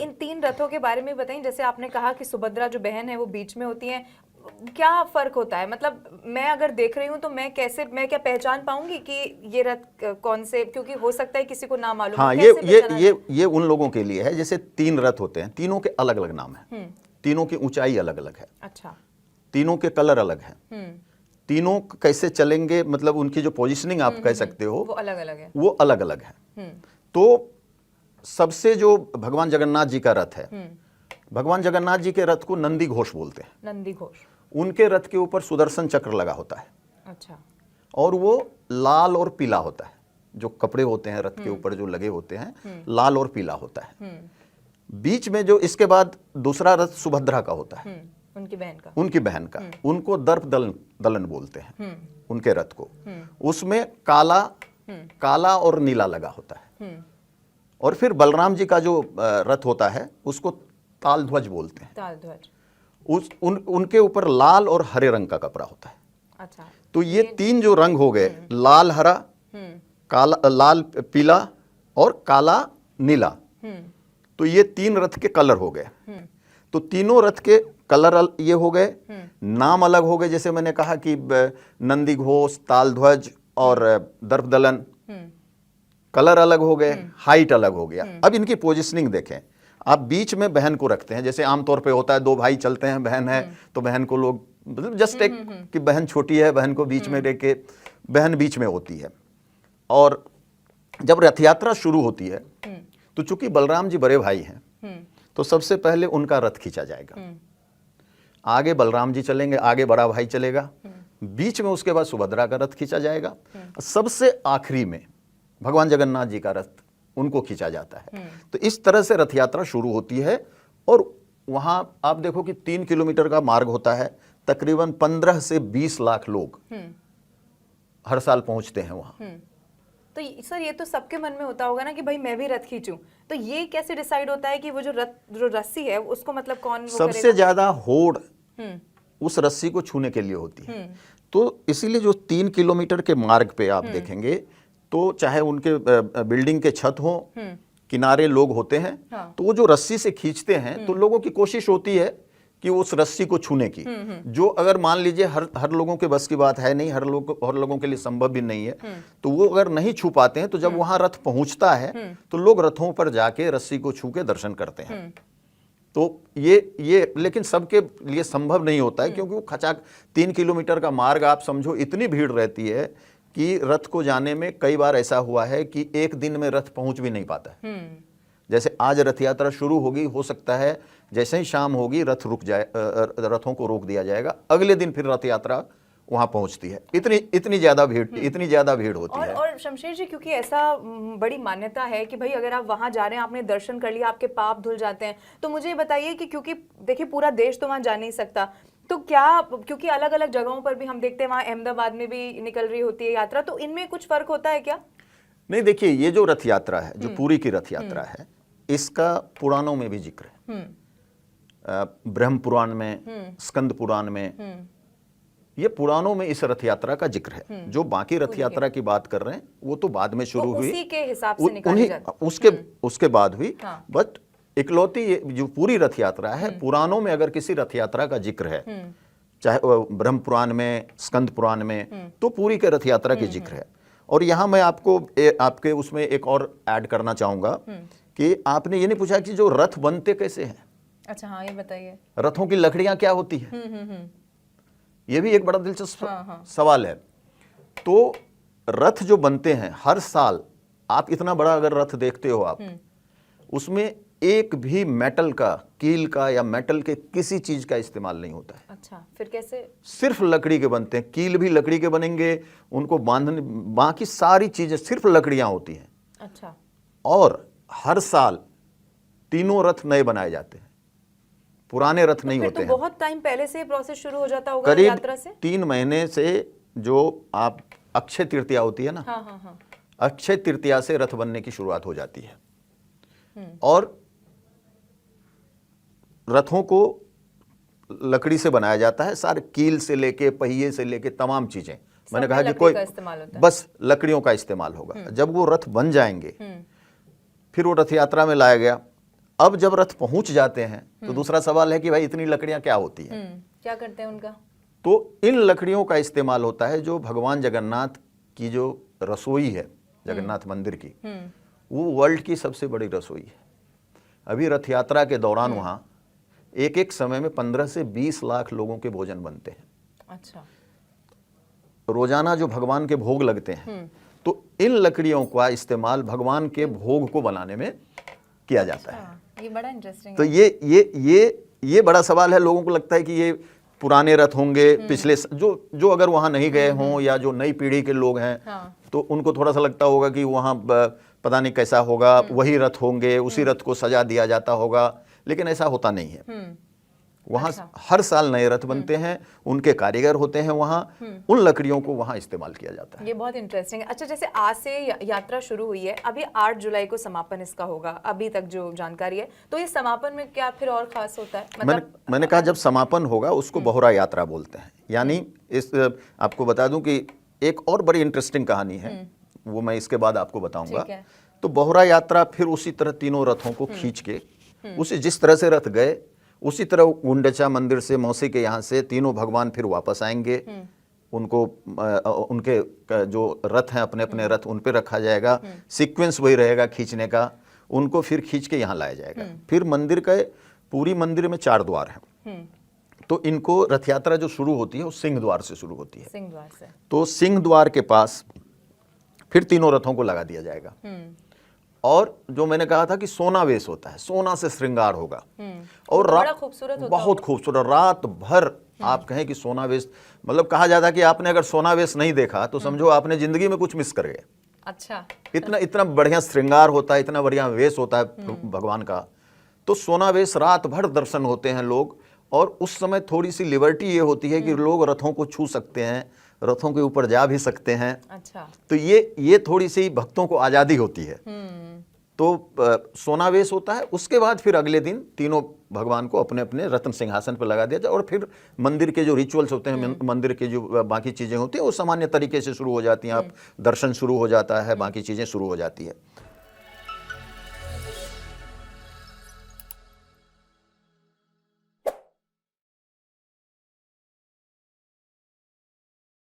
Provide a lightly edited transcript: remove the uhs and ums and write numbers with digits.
इन 3 रथों के बारे में बताइए। जैसे आपने कहा कि सुभद्रा जो बहन है वो बीच में होती है, क्या फर्क होता है? मतलब मैं अगर देख रही हूँ तो मैं क्या पहचान पाऊंगी कि ये रथ कौन से, क्योंकि हो सकता है किसी को ना मालूम हो, हाँ, कैसे पहचाना? ये उन लोगों के लिए है, जैसे 3 रथ होते हैं, तीनों के अलग अलग नाम है, तीनों की ऊंचाई अलग अलग है, अच्छा, तीनों के कलर अलग है, तीनों कैसे चलेंगे, मतलब उनकी जो पोजीशनिंग आप कह सकते हो वो अलग अलग है। वो अलग अलग है। तो सबसे जो भगवान जगन्नाथ जी का रथ है, भगवान जगन्नाथ जी के रथ को नंदी घोष बोलते हैं। नंदी घोष। उनके रथ के ऊपर सुदर्शन चक्र लगा होता है, अच्छा, और वो लाल और पीला होता है। जो कपड़े होते हैं रथ के ऊपर जो लगे होते हैं, लाल और पीला होता है। बीच में जो इसके बाद दूसरा रथ सुभद्रा का होता है, उनकी बहन का, उनको दर्प दलन बोलते हैं उनके रथ को। उसमें काला और नीला लगा होता है। और फिर बलराम जी का जो रथ होता है उसको ताल ध्वज बोलते हैं। ताल ध्वज। उनके ऊपर लाल और हरे रंग का कपड़ा होता है। अच्छा, तो ये 3 जो रंग हो गए, लाल हरा, काला, लाल पीला और काला नीला, तो ये 3 रथ के कलर हो गए। तो तीनों रथ के कलर ये हो गए, नाम अलग हो गए। जैसे मैंने कहा कि नंदी घोष, ताल ध्वज और दर्प दलन, कलर अलग हो गए, हाइट अलग हो गया। अब इनकी पोजीशनिंग देखें, आप बीच में बहन को रखते हैं, जैसे आमतौर पे होता है 2 भाई चलते हैं, बहन है तो बहन को लोग मतलब जस्ट एक कि बहन छोटी है, बहन को बीच में लेके बहन बीच में होती है। और जब रथ यात्रा शुरू होती है तो चूंकि बलराम जी बड़े भाई हैं तो सबसे पहले उनका रथ खींचा जाएगा। आगे बलराम जी चलेंगे, आगे बड़ा भाई चलेगा, बीच में उसके बाद सुभद्रा का रथ खींचा जाएगा, सबसे आखिरी में भगवान जगन्नाथ जी का रथ उनको खींचा जाता है। तो इस तरह से रथ यात्रा शुरू होती है। और वहां आप देखो कि 3 किलोमीटर का मार्ग होता है, तकरीबन 15 से 20 लाख लोग हर साल पहुंचते हैं वहां। तो सर ये तो सबके मन में होता होगा ना कि भाई मैं भी रथ खींचूं, तो ये कैसे डिसाइड होता है कि वो जो रस्सी है उसको मतलब कौन वो सबसे करेगा? ज्यादा होड़ उस रस्सी को छूने के लिए होती है। तो इसीलिए जो 3 किलोमीटर के मार्ग पे आप देखेंगे तो चाहे उनके बिल्डिंग के छत हो, किनारे लोग होते हैं, तो वो जो रस्सी से खींचते हैं तो लोगों की कोशिश होती है कि उस रस्सी को छूने की, जो अगर मान लीजिए हर लोगों के बस की बात है नहीं, हर लोगों के लिए संभव भी नहीं है, तो वो अगर नहीं छू पाते हैं तो जब वहां रथ पहुंचता है तो लोग रथों पर जाके रस्सी को छू के दर्शन करते हैं। तो ये लेकिन सबके लिए संभव नहीं होता है, क्योंकि वो खचाक 3 किलोमीटर का मार्ग, आप समझो इतनी भीड़ रहती है कि रथ को जाने में कई बार ऐसा हुआ है कि एक दिन में रथ पहुंच भी नहीं पाता है। जैसे आज रथ यात्रा शुरू होगी, हो सकता है जैसे ही शाम होगी रथ रुक जाए, रथों को रोक दिया जाएगा, अगले दिन फिर रथ यात्रा वहां पहुंचती है। इतनी ज्यादा भीड़ होती है। और शमशेर जी, क्योंकि ऐसा बड़ी मान्यता है कि भाई अगर आप वहां जा रहे हैं, आपने दर्शन कर लिया, आपके पाप धुल जाते हैं, तो मुझे ये बताइए कि क्योंकि देखिए पूरा देश तो वहां जा नहीं सकता, तो क्या, क्योंकि अलग अलग जगहों पर भी हम देखते हैं, वहां अहमदाबाद में भी निकल रही होती है यात्रा, तो इनमें कुछ फर्क होता है क्या? नहीं, देखिए ये जो रथ यात्रा है, जो पूरी की रथ यात्रा है, इसका पुराणों में भी जिक्र है। ब्रह्म पुराण में, स्कंद पुराण में, ये पुराणों में इस रथ यात्रा का जिक्र है। जो बाकी रथ यात्रा की बात कर रहे हैं वो तो बाद में शुरू हुई, उसी के हिसाब से निकाली जाती, उसके बाद हुई। बट इकलौती ये जो पूरी रथ यात्रा है, पुराणों में अगर किसी रथ यात्रा का जिक्र है, चाहे ब्रह्म पुराण में, स्कंद पुराण में, तो पूरी के रथ यात्रा की जिक्र है। और यहां मैं आपके उसमें एक और ऐड करना चाहूंगा कि आपने ये नहीं पूछा कि जो रथ बनते कैसे हैं। अच्छा, हाँ, ये बताइए। रथों की लकड़ियां क्या होती है, ये भी एक बड़ा दिलचस्प सवाल है। तो रथ जो बनते हैं हर साल, आप इतना बड़ा अगर रथ देखते हो आप, उसमें एक भी मेटल का, कील का या मेटल के किसी चीज का इस्तेमाल नहीं होता है। अच्छा, फिर कैसे? सिर्फ लकड़ी के बनते हैं, कील भी लकड़ी के बनेंगे, उनको बांधने, बाकी सारी चीजें सिर्फ लकड़ियां होती हैं। अच्छा। और हर साल 3 रथ नए बनाए जाते हैं, पुराने रथ नहीं होते हैं। तो बहुत टाइम पहले से प्रोसेस शुरू हो जाता होगा यात्रा से? 3 महीने से, जो आप अक्षय तृतीया होती है ना, हाँ। अक्षय तृतीया से रथ बनने की शुरुआत हो जाती है। और रथों को लकड़ी से बनाया जाता है, सारे कील से लेके, पहिए से लेके, तमाम चीजें। मैंने कहा कि कोई बस लकड़ियों का इस्तेमाल होगा। जब वो रथ बन जाएंगे, फिर वो रथ यात्रा में लाया गया, अब जब रथ पहुंच जाते हैं तो दूसरा सवाल है कि भाई इतनी लकड़ियां क्या होती हैं। क्या करते हैं उनका? तो इन लकड़ियों का इस्तेमाल होता है जो भगवान जगन्नाथ की जो रसोई है, जगन्नाथ मंदिर की, वो वर्ल्ड की सबसे बड़ी रसोई है। अभी रथ यात्रा के दौरान वहाँ एक एक समय में 15 से 20 लाख लोगों के भोजन बनते हैं। अच्छा। रोजाना जो भगवान के भोग लगते हैं, तो इन लकड़ियों का इस्तेमाल भगवान के भोग को बनाने में किया जाता है। ये बड़ा इंटरेस्टिंग तो है। ये बड़ा सवाल है। लोगों को लगता है कि ये पुराने रथ होंगे, पिछले जो अगर वहां नहीं गए हों या जो नई पीढ़ी के लोग हैं, हाँ। तो उनको थोड़ा सा लगता होगा कि वहां पता नहीं कैसा होगा, वही रथ होंगे, उसी रथ को सजा दिया जाता होगा, लेकिन ऐसा होता नहीं है। वहाँ हर साल नए रथ बनते हैं, उनके कारीगर होते हैं वहाँ, उन लकड़ियों को वहाँ इस्तेमाल किया जाता है। ये बहुत इंटरेस्टिंग है। अच्छा, जैसे आज से यात्रा शुरू हुई है, अभी 8 जुलाई को समापन इसका होगा, अभी तक जो जानकारी है, तो ये समापन में क्या फिर और खास होता है? मतलब मैंने कहा जब समापन होगा उसको बहुरा यात्रा बोलते हैं। यानी इस आपको बता दूं कि एक और बड़ी इंटरेस्टिंग कहानी है, वो मैं इसके बाद आपको बताऊंगा। तो बहुरा यात्रा फिर उसी तरह तीनों रथों को खींच के उसी जिस तरह से रथ गए उसी तरह गुंडचा मंदिर से, मौसी के यहाँ से तीनों भगवान फिर वापस आएंगे। उनको उनके जो रथ हैं, अपने अपने रथ, उन पे रखा जाएगा। सीक्वेंस वही रहेगा खींचने का। उनको फिर खींच के यहाँ लाया जाएगा। फिर मंदिर के पूरी मंदिर में 4 द्वार हैं। तो इनको रथ यात्रा जो शुरू होती है वो सिंह द्वार से शुरू होती है। सिंह द्वार से। तो सिंह द्वार के पास फिर तीनों रथों को लगा दिया जाएगा। और जो मैंने कहा था कि सोना वेश होता है, सोना से श्रृंगार होगा। और बड़ा खूबसूरत होता बहुत खूबसूरत, रात भर आप कहें कि सोना वेश, मतलब कहा जाता है कि आपने अगर सोना वेश नहीं देखा तो समझो आपने जिंदगी में कुछ मिस कर गए। अच्छा। इतना बढ़िया श्रृंगार होता है, इतना बढ़िया वेश होता है भगवान का। तो सोना वेश रात भर दर्शन होते हैं लोग। और उस समय थोड़ी सी लिबर्टी ये होती है कि लोग रथों को छू सकते हैं, रथों के ऊपर जा भी सकते हैं। अच्छा। तो ये थोड़ी सी भक्तों को आज़ादी होती है। तो सोनावेश होता है। उसके बाद फिर अगले दिन तीनों भगवान को अपने अपने रत्न सिंहासन पर लगा दिया जाए और फिर मंदिर के जो रिचुअल्स होते हैं, मंदिर के जो बाकी चीज़ें होती हैं वो सामान्य तरीके से शुरू हो जाती हैं। आप दर्शन शुरू हो जाता है, बाकी चीज़ें शुरू हो जाती है।